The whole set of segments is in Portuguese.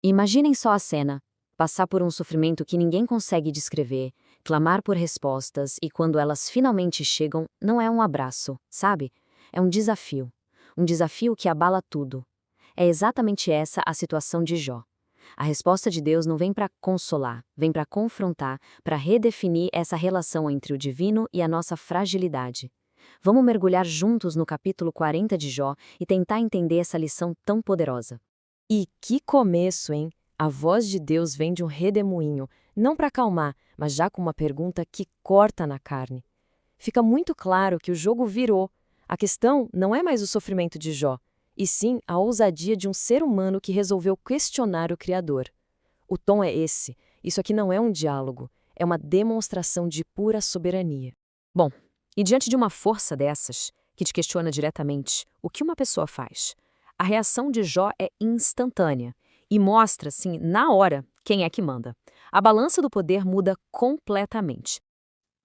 Imaginem só a cena: passar por um sofrimento que ninguém consegue descrever, clamar por respostas e quando elas finalmente chegam, não é um abraço, sabe? É um desafio. Um desafio que abala tudo. É exatamente essa a situação de Jó. A resposta de Deus não vem para consolar, vem para confrontar, para redefinir essa relação entre o divino e a nossa fragilidade. Vamos mergulhar juntos no capítulo 40 de Jó e tentar entender essa lição tão poderosa. E que começo, hein? A voz de Deus vem de um redemoinho, não para acalmar, mas já com uma pergunta que corta na carne. Fica muito claro que o jogo virou. A questão não é mais o sofrimento de Jó, e sim a ousadia de um ser humano que resolveu questionar o Criador. O tom é esse. Isso aqui não é um diálogo, é uma demonstração de pura soberania. Bom, e diante de uma força dessas, que te questiona diretamente, o que uma pessoa faz? A reação de Jó é instantânea e mostra, assim, na hora, quem é que manda. A balança do poder muda completamente.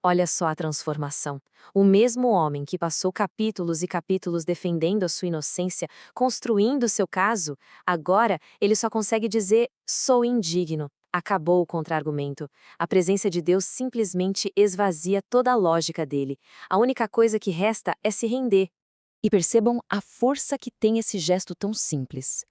Olha só a transformação. O mesmo homem que passou capítulos e capítulos defendendo a sua inocência, construindo seu caso, agora ele só consegue dizer: sou indigno. Acabou o contra-argumento. A presença de Deus simplesmente esvazia toda a lógica dele. A única coisa que resta é se render. E percebam a força que tem esse gesto tão simples.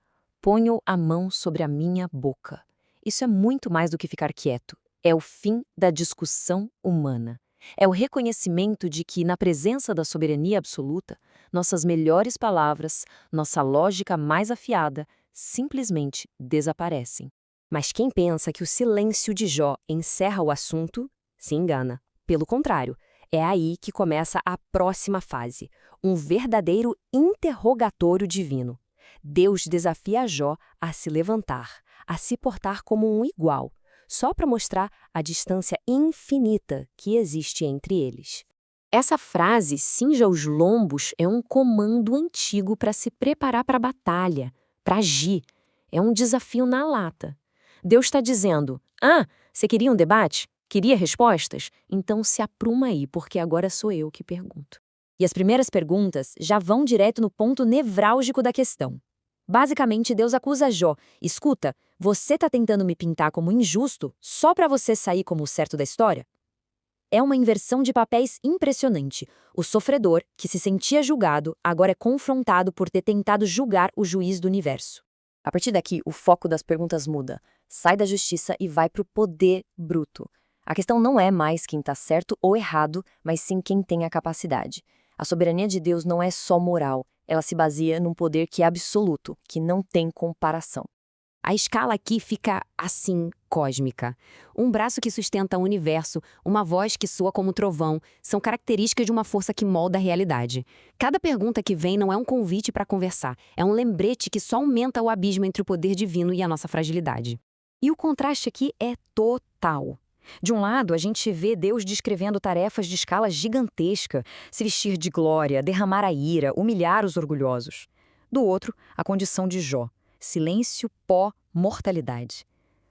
Ponho a mão sobre a minha boca. Isso é muito mais do que ficar quieto. É o fim da discussão humana. É o reconhecimento de que, na presença da soberania absoluta, nossas melhores palavras, nossa lógica mais afiada, simplesmente desaparecem. Mas quem pensa que o silêncio de Jó encerra o assunto, se engana. Pelo contrário, é aí que começa a próxima fase, um verdadeiro interrogatório divino. Deus desafia Jó a se levantar, a se portar como um igual, só para mostrar a distância infinita que existe entre eles. Essa frase, cinja os lombos, é um comando antigo para se preparar para a batalha, para agir. É um desafio na lata. Deus está dizendo: ah, você queria um debate? Queria respostas? Então se apruma aí, porque agora sou eu que pergunto. E as primeiras perguntas já vão direto no ponto nevrálgico da questão. Basicamente, Deus acusa Jó: escuta, você está tentando me pintar como injusto só para você sair como o certo da história? É uma inversão de papéis impressionante. O sofredor, que se sentia julgado, agora é confrontado por ter tentado julgar o juiz do universo. A partir daqui, o foco das perguntas muda. Sai da justiça e vai para o poder bruto. A questão não é mais quem está certo ou errado, mas sim quem tem a capacidade. A soberania de Deus não é só moral, ela se baseia num poder que é absoluto, que não tem comparação. A escala aqui fica, assim, cósmica. Um braço que sustenta o universo, uma voz que soa como trovão, são características de uma força que molda a realidade. Cada pergunta que vem não é um convite para conversar, é um lembrete que só aumenta o abismo entre o poder divino e a nossa fragilidade. E o contraste aqui é total. De um lado, a gente vê Deus descrevendo tarefas de escala gigantesca, se vestir de glória, derramar a ira, humilhar os orgulhosos. Do outro, a condição de Jó. Silêncio, pó, mortalidade.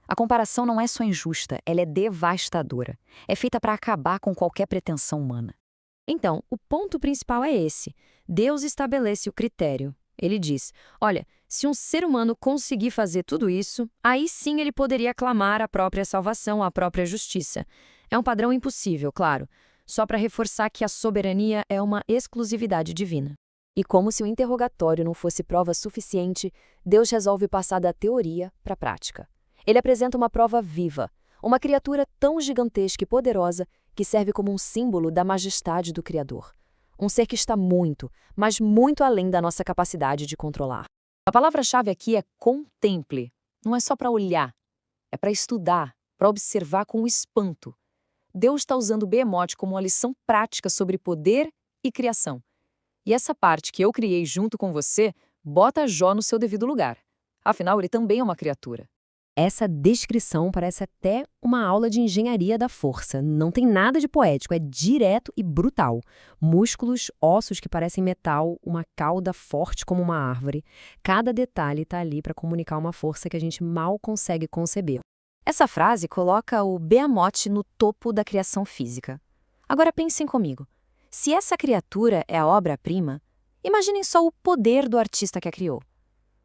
A comparação não é só injusta, ela é devastadora. É feita para acabar com qualquer pretensão humana. Então, o ponto principal é esse. Deus estabelece o critério. Ele diz: olha, se um ser humano conseguir fazer tudo isso, aí sim ele poderia clamar a própria salvação, a própria justiça. É um padrão impossível, claro, só para reforçar que a soberania é uma exclusividade divina. E como se o interrogatório não fosse prova suficiente, Deus resolve passar da teoria para a prática. Ele apresenta uma prova viva, uma criatura tão gigantesca e poderosa que serve como um símbolo da majestade do Criador. Um ser que está muito, mas muito além da nossa capacidade de controlar. A palavra-chave aqui é contemple. Não é só para olhar, é para estudar, para observar com espanto. Deus está usando o Behemoth como uma lição prática sobre poder e criação. E essa parte que eu criei junto com você, bota Jó no seu devido lugar. Afinal, ele também é uma criatura. Essa descrição parece até uma aula de engenharia da força. Não tem nada de poético, é direto e brutal. Músculos, ossos que parecem metal, uma cauda forte como uma árvore. Cada detalhe está ali para comunicar uma força que a gente mal consegue conceber. Essa frase coloca o Behemoth no topo da criação física. Agora pensem comigo. Se essa criatura é a obra-prima, imaginem só o poder do artista que a criou.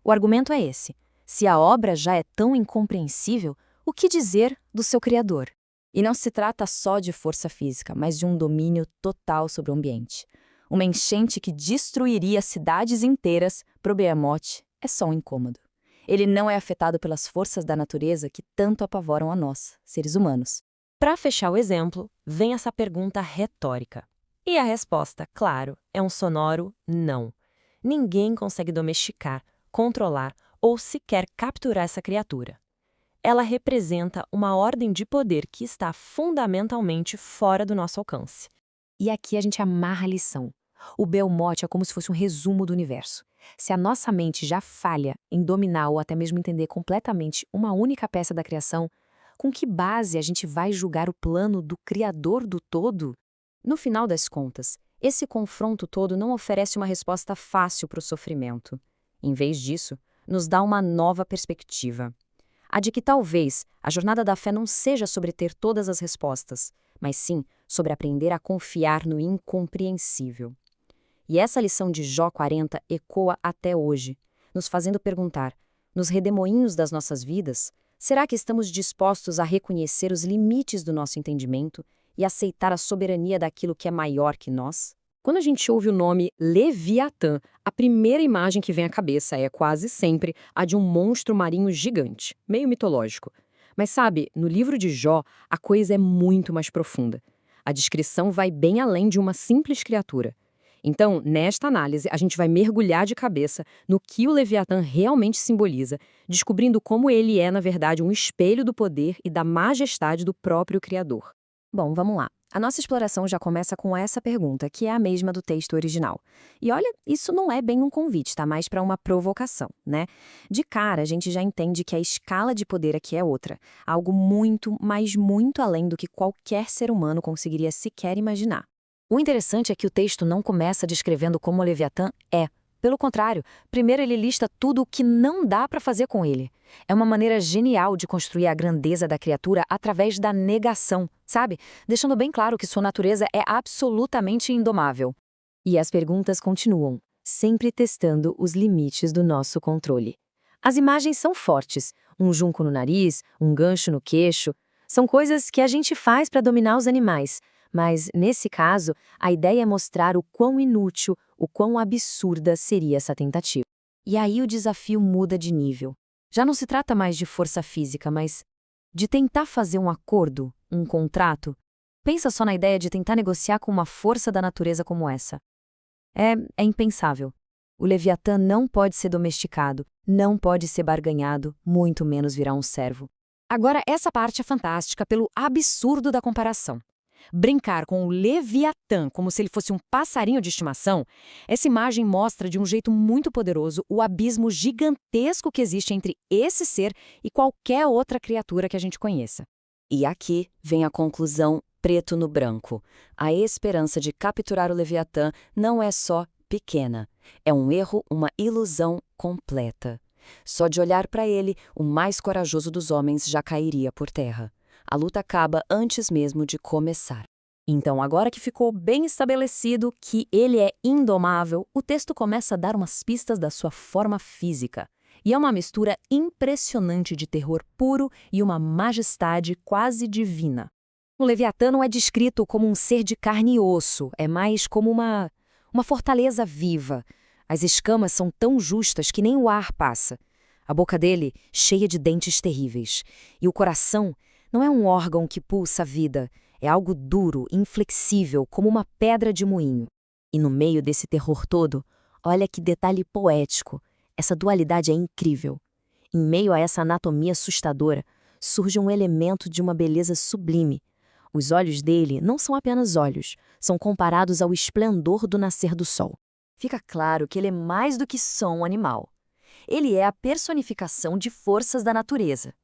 O argumento é esse. Se a obra já é tão incompreensível, o que dizer do seu criador? E não se trata só de força física, mas de um domínio total sobre o ambiente. Uma enchente que destruiria cidades inteiras, pro Behemoth, é só um incômodo. Ele não é afetado pelas forças da natureza que tanto apavoram a nós, seres humanos. Para fechar o exemplo, vem essa pergunta retórica. E a resposta, claro, é um sonoro não. Ninguém consegue domesticar, controlar ou sequer capturar essa criatura. Ela representa uma ordem de poder que está fundamentalmente fora do nosso alcance. E aqui a gente amarra a lição. O Behemoth é como se fosse um resumo do universo. Se a nossa mente já falha em dominar ou até mesmo entender completamente uma única peça da criação, com que base a gente vai julgar o plano do Criador do todo? No final das contas, esse confronto todo não oferece uma resposta fácil para o sofrimento. Em vez disso, nos dá uma nova perspectiva. A de que talvez a jornada da fé não seja sobre ter todas as respostas, mas sim sobre aprender a confiar no incompreensível. E essa lição de Jó 40 ecoa até hoje, nos fazendo perguntar, nos redemoinhos das nossas vidas, será que estamos dispostos a reconhecer os limites do nosso entendimento e aceitar a soberania daquilo que é maior que nós? Quando a gente ouve o nome Leviatã, a primeira imagem que vem à cabeça é quase sempre a de um monstro marinho gigante, meio mitológico. Mas sabe, no livro de Jó, a coisa é muito mais profunda. A descrição vai bem além de uma simples criatura. Então, nesta análise, a gente vai mergulhar de cabeça no que o Leviatã realmente simboliza, descobrindo como ele é, na verdade, um espelho do poder e da majestade do próprio Criador. Bom, vamos lá. A nossa exploração já começa com essa pergunta, que é a mesma do texto original. E olha, isso não é bem um convite, tá? Mais para uma provocação, né? De cara, a gente já entende que a escala de poder aqui é outra. Algo muito, mas muito além do que qualquer ser humano conseguiria sequer imaginar. O interessante é que o texto não começa descrevendo como o Leviatã é. Pelo contrário, primeiro ele lista tudo o que não dá para fazer com ele. É uma maneira genial de construir a grandeza da criatura através da negação, sabe? Deixando bem claro que sua natureza é absolutamente indomável. E as perguntas continuam, sempre testando os limites do nosso controle. As imagens são fortes, um junco no nariz, um gancho no queixo, são coisas que a gente faz para dominar os animais. Mas, nesse caso, a ideia é mostrar o quão inútil, o quão absurda seria essa tentativa. E aí o desafio muda de nível. Já não se trata mais de força física, mas de tentar fazer um acordo, um contrato. Pensa só na ideia de tentar negociar com uma força da natureza como essa. É impensável. O Leviatã não pode ser domesticado, não pode ser barganhado, muito menos virar um servo. Agora, essa parte é fantástica pelo absurdo da comparação. Brincar com o Leviatã como se ele fosse um passarinho de estimação, essa imagem mostra de um jeito muito poderoso o abismo gigantesco que existe entre esse ser e qualquer outra criatura que a gente conheça. E aqui vem a conclusão preto no branco. A esperança de capturar o Leviatã não é só pequena, é um erro, uma ilusão completa. Só de olhar para ele, o mais corajoso dos homens já cairia por terra. A luta acaba antes mesmo de começar. Então, agora que ficou bem estabelecido que ele é indomável, o texto começa a dar umas pistas da sua forma física. E é uma mistura impressionante de terror puro e uma majestade quase divina. O Leviatã não é descrito como um ser de carne e osso, é mais como uma fortaleza viva. As escamas são tão justas que nem o ar passa. A boca dele cheia de dentes terríveis. E o coração não é um órgão que pulsa a vida, é algo duro, inflexível, como uma pedra de moinho. E no meio desse terror todo, olha que detalhe poético, essa dualidade é incrível. Em meio a essa anatomia assustadora, surge um elemento de uma beleza sublime. Os olhos dele não são apenas olhos, são comparados ao esplendor do nascer do sol. Fica claro que ele é mais do que só um animal. Ele é a personificação de forças da natureza.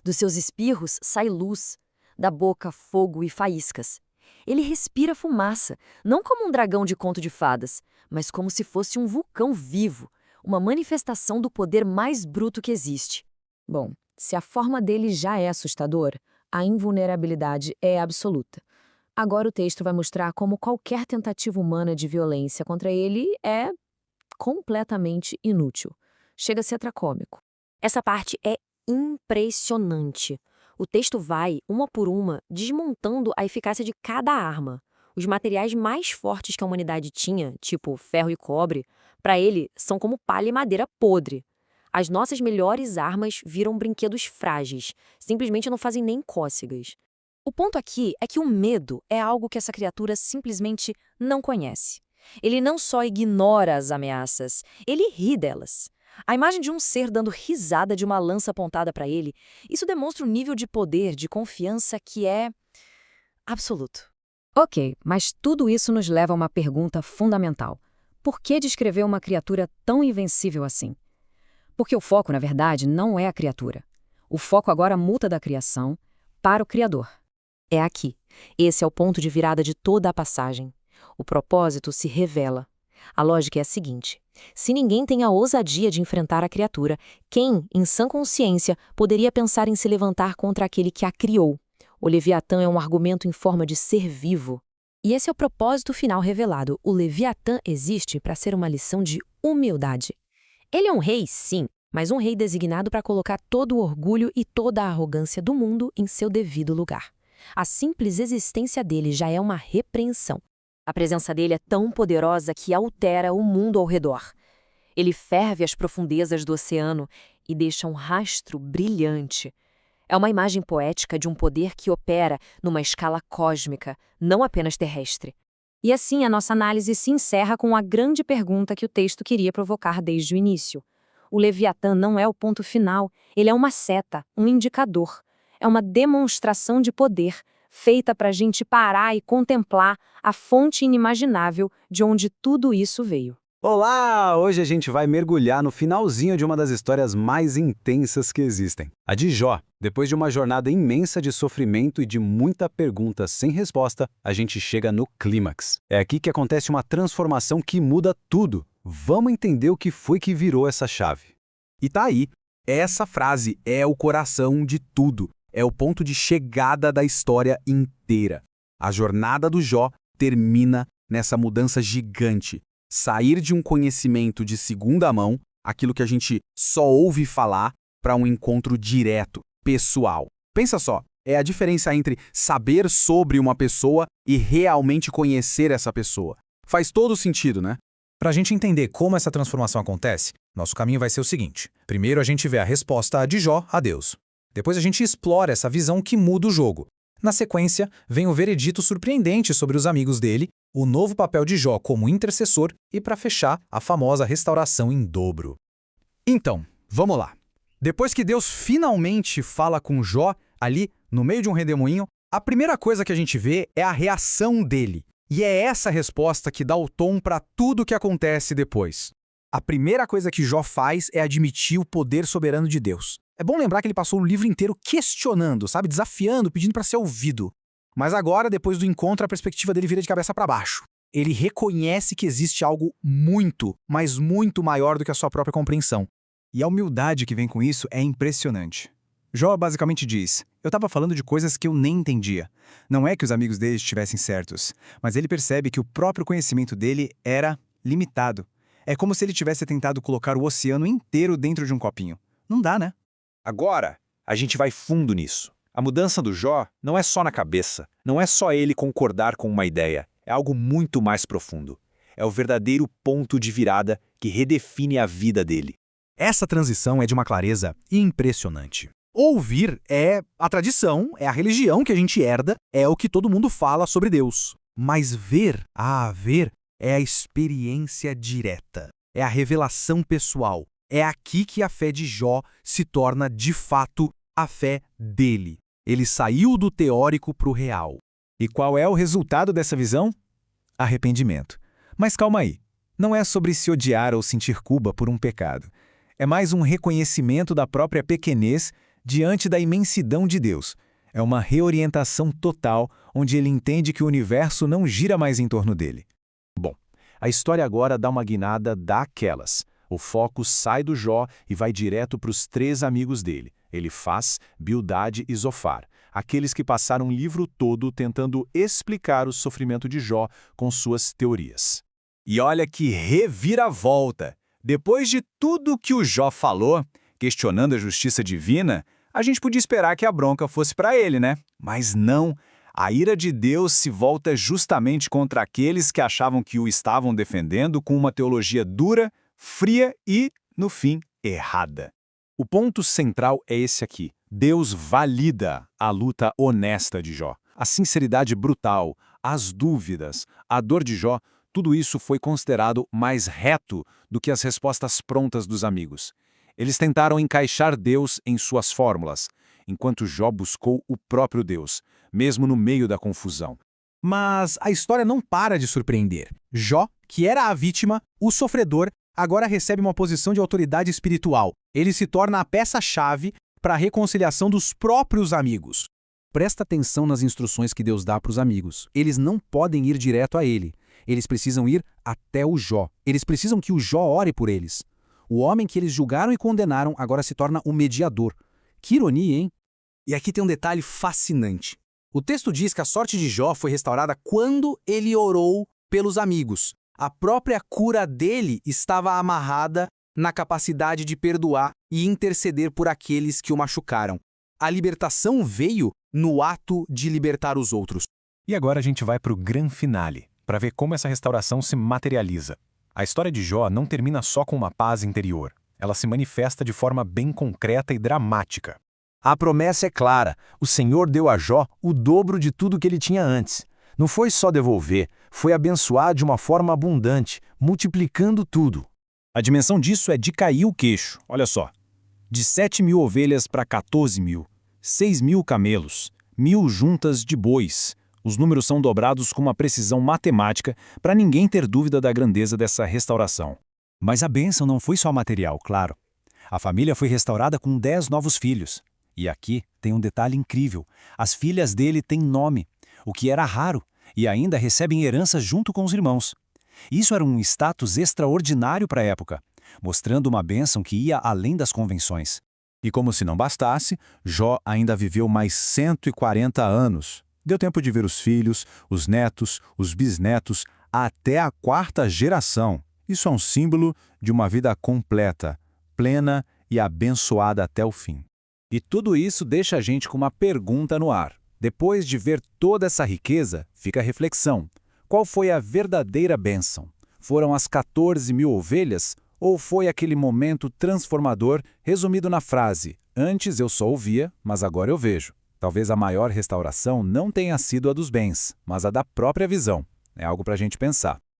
Dos seus espirros sai luz, da boca fogo e faíscas. Ele respira fumaça, não como um dragão de conto de fadas, mas como se fosse um vulcão vivo, uma manifestação do poder mais bruto que existe. Bom, se a forma dele já é assustadora, a invulnerabilidade é absoluta. Agora o texto vai mostrar como qualquer tentativa humana de violência contra ele é completamente inútil. Chega a ser tragicômico. Essa parte é impressionante. O texto vai, uma por uma, desmontando a eficácia de cada arma. Os materiais mais fortes que a humanidade tinha, tipo ferro e cobre, para ele são como palha e madeira podre. As nossas melhores armas viram brinquedos frágeis, simplesmente não fazem nem cócegas. O ponto aqui é que o medo é algo que essa criatura simplesmente não conhece. Ele não só ignora as ameaças, ele ri delas. A imagem de um ser dando risada de uma lança apontada para ele, isso demonstra um nível de poder, de confiança que é absoluto. Ok, mas tudo isso nos leva a uma pergunta fundamental. Por que descrever uma criatura tão invencível assim? Porque o foco, na verdade, não é a criatura. O foco agora muda da criação para o Criador. É aqui. Esse é o ponto de virada de toda a passagem. O propósito se revela. A lógica é a seguinte: se ninguém tem a ousadia de enfrentar a criatura, quem, em sã consciência, poderia pensar em se levantar contra aquele que a criou? O Leviatã é um argumento em forma de ser vivo. E esse é o propósito final revelado. O Leviatã existe para ser uma lição de humildade. Ele é um rei, sim, mas um rei designado para colocar todo o orgulho e toda a arrogância do mundo em seu devido lugar. A simples existência dele já é uma repreensão. A presença dele é tão poderosa que altera o mundo ao redor. Ele ferve as profundezas do oceano e deixa um rastro brilhante. É uma imagem poética de um poder que opera numa escala cósmica, não apenas terrestre. E assim a nossa análise se encerra com a grande pergunta que o texto queria provocar desde o início. O Leviatã não é o ponto final, ele é uma seta, um indicador. É uma demonstração de poder, feita para a gente parar e contemplar a fonte inimaginável de onde tudo isso veio. Olá! Hoje a gente vai mergulhar no finalzinho de uma das histórias mais intensas que existem. A de Jó. Depois de uma jornada imensa de sofrimento e de muita pergunta sem resposta, a gente chega no clímax. É aqui que acontece uma transformação que muda tudo. Vamos entender o que foi que virou essa chave. E tá aí. Essa frase é o coração de tudo. É o ponto de chegada da história inteira. A jornada do Jó termina nessa mudança gigante. Sair de um conhecimento de segunda mão, aquilo que a gente só ouve falar, para um encontro direto, pessoal. Pensa só, é a diferença entre saber sobre uma pessoa e realmente conhecer essa pessoa. Faz todo sentido, né? Para a gente entender como essa transformação acontece, nosso caminho vai ser o seguinte. Primeiro a gente vê a resposta de Jó a Deus. Depois a gente explora essa visão que muda o jogo. Na sequência, vem o veredito surpreendente sobre os amigos dele, o novo papel de Jó como intercessor e, para fechar, a famosa restauração em dobro. Então, vamos lá. Depois que Deus finalmente fala com Jó, ali, no meio de um redemoinho, a primeira coisa que a gente vê é a reação dele. E é essa resposta que dá o tom para tudo o que acontece depois. A primeira coisa que Jó faz é admitir o poder soberano de Deus. É bom lembrar que ele passou o livro inteiro questionando, sabe? Desafiando, pedindo para ser ouvido. Mas agora, depois do encontro, a perspectiva dele vira de cabeça para baixo. Ele reconhece que existe algo muito, mas muito maior do que a sua própria compreensão. E a humildade que vem com isso é impressionante. Jó basicamente diz, eu estava falando de coisas que eu nem entendia. Não é que os amigos dele estivessem certos, mas ele percebe que o próprio conhecimento dele era limitado. É como se ele tivesse tentado colocar o oceano inteiro dentro de um copinho. Não dá, né? Agora, a gente vai fundo nisso. A mudança do Jó não é só na cabeça, não é só ele concordar com uma ideia, é algo muito mais profundo. É o verdadeiro ponto de virada que redefine a vida dele. Essa transição é de uma clareza impressionante. Ouvir é a tradição, é a religião que a gente herda, é o que todo mundo fala sobre Deus. Mas ver é a experiência direta, é a revelação pessoal. É aqui que a fé de Jó se torna, de fato, a fé dele. Ele saiu do teórico para o real. E qual é o resultado dessa visão? Arrependimento. Mas calma aí, não é sobre se odiar ou sentir culpa por um pecado. É mais um reconhecimento da própria pequenez diante da imensidão de Deus. É uma reorientação total, onde ele entende que o universo não gira mais em torno dele. Bom, a história agora dá uma guinada daquelas. O foco sai do Jó e vai direto para os 3 amigos dele, Elifaz, Bildade e Zofar, aqueles que passaram o livro todo tentando explicar o sofrimento de Jó com suas teorias. E olha que reviravolta! Depois de tudo que o Jó falou, questionando a justiça divina, a gente podia esperar que a bronca fosse para ele, né? Mas não. A ira de Deus se volta justamente contra aqueles que achavam que o estavam defendendo com uma teologia dura, fria e, no fim, errada. O ponto central é esse aqui. Deus valida a luta honesta de Jó. A sinceridade brutal, as dúvidas, a dor de Jó, tudo isso foi considerado mais reto do que as respostas prontas dos amigos. Eles tentaram encaixar Deus em suas fórmulas, enquanto Jó buscou o próprio Deus, mesmo no meio da confusão. Mas a história não para de surpreender. Jó, que era a vítima, o sofredor, agora recebe uma posição de autoridade espiritual. Ele se torna a peça-chave para a reconciliação dos próprios amigos. Presta atenção nas instruções que Deus dá para os amigos. Eles não podem ir direto a ele. Eles precisam ir até o Jó. Eles precisam que o Jó ore por eles. O homem que eles julgaram e condenaram agora se torna o mediador. Que ironia, hein? E aqui tem um detalhe fascinante. O texto diz que a sorte de Jó foi restaurada quando ele orou pelos amigos. A própria cura dele estava amarrada na capacidade de perdoar e interceder por aqueles que o machucaram. A libertação veio no ato de libertar os outros. E agora a gente vai para o grande finale, para ver como essa restauração se materializa. A história de Jó não termina só com uma paz interior. Ela se manifesta de forma bem concreta e dramática. A promessa é clara. O Senhor deu a Jó o dobro de tudo que ele tinha antes. Não foi só devolver, foi abençoar de uma forma abundante, multiplicando tudo. A dimensão disso é de cair o queixo, olha só. De 7.000 ovelhas para 14.000, 6.000 camelos, 1.000 juntas de bois. Os números são dobrados com uma precisão matemática para ninguém ter dúvida da grandeza dessa restauração. Mas a bênção não foi só material, claro. A família foi restaurada com 10 novos filhos. E aqui tem um detalhe incrível. As filhas dele têm nome, o que era raro, e ainda recebem herança junto com os irmãos. Isso era um status extraordinário para a época, mostrando uma bênção que ia além das convenções. E como se não bastasse, Jó ainda viveu mais 140 anos. Deu tempo de ver os filhos, os netos, os bisnetos, até a 4ª geração. Isso é um símbolo de uma vida completa, plena e abençoada até o fim. E tudo isso deixa a gente com uma pergunta no ar. Depois de ver toda essa riqueza, fica a reflexão. Qual foi a verdadeira bênção? Foram as 14.000 ovelhas? Ou foi aquele momento transformador resumido na frase: antes eu só ouvia, mas agora eu vejo? Talvez a maior restauração não tenha sido a dos bens, mas a da própria visão. É algo para a gente pensar.